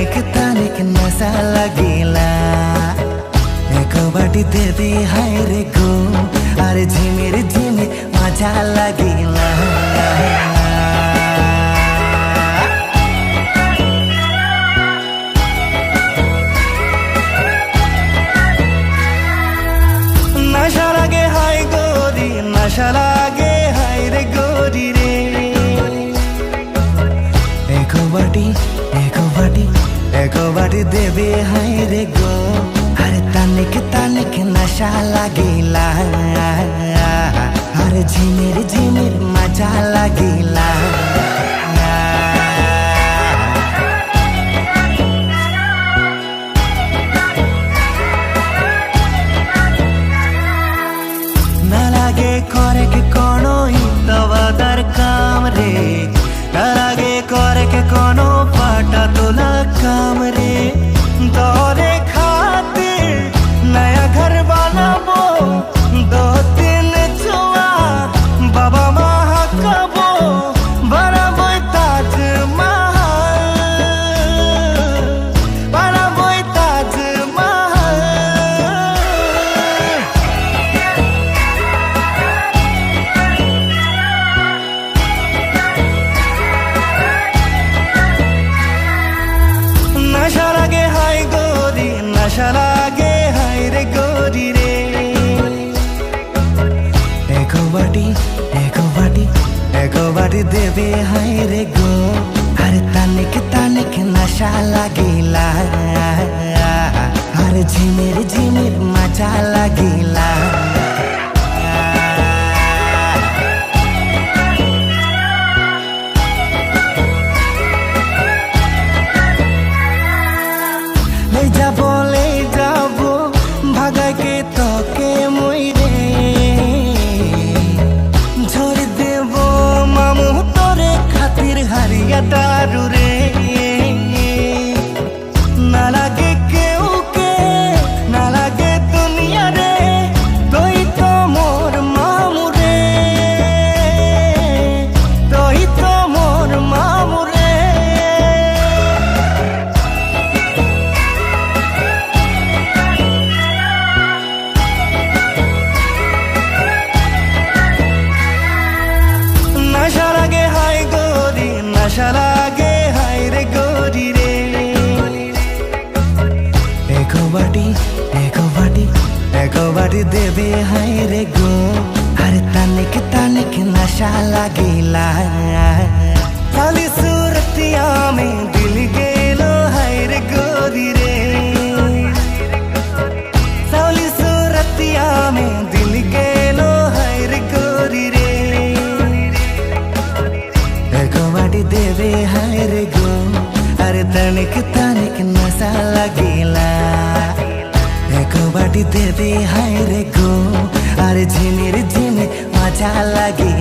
तनिक तनिक नशा लगेला एक बाटी देवे हाय रे गो अरे झिमिर झिमिर मजा लगेला नशा लगे हाय गोरी नशा लगे हाय रे गोरी रे एक बाटी देवे हाय रे गो अरे तनिक तनिक नशा लगेला अरे झिमिर झिमिर मजा लगेला ना लागे करे के कोनो इतवादर काम रे ना लागे करे के कोनो पाटा तोला काम रे दौरे खातिर नया घर बनाबो दो तीन जुआ बाबा महाकाबो बनाबो ताजमहल बनाबो ताजमहल नशा लगे हाय गोरी नशा लगे हाय रे गोरी रे एक बाटी देवे हाय रे गो अरे तनिक तनिक नशा लगेला अरे झिमिर झिमिर मजा लगेला ले जाबो भागा के तोके मोइरे झोर देबो मामू तोरे खातिर हरिया दारू रे ना लागे केहू के ना लागे दुनिया रे तोई तो मोर मामू रे तोई तो मोर मामू रे नशा लगे हाय गोरी नशा लगे हाय रे गोरी रे एक बाटी देवे हाय रे गो अरे तनिक तनिक नशा लगेला खाली सूरतिया में दिल गेलो हाय रे गोरी रे साली सूरतिया में दिल गेलो हाय रे गोरी रे एक बाटी देवे हाय रे गो अरे तनिक तनिक नशा लगेला एक बाटी देवे हाय रे गो अरे झिमिर झिमिर मजा लगेला।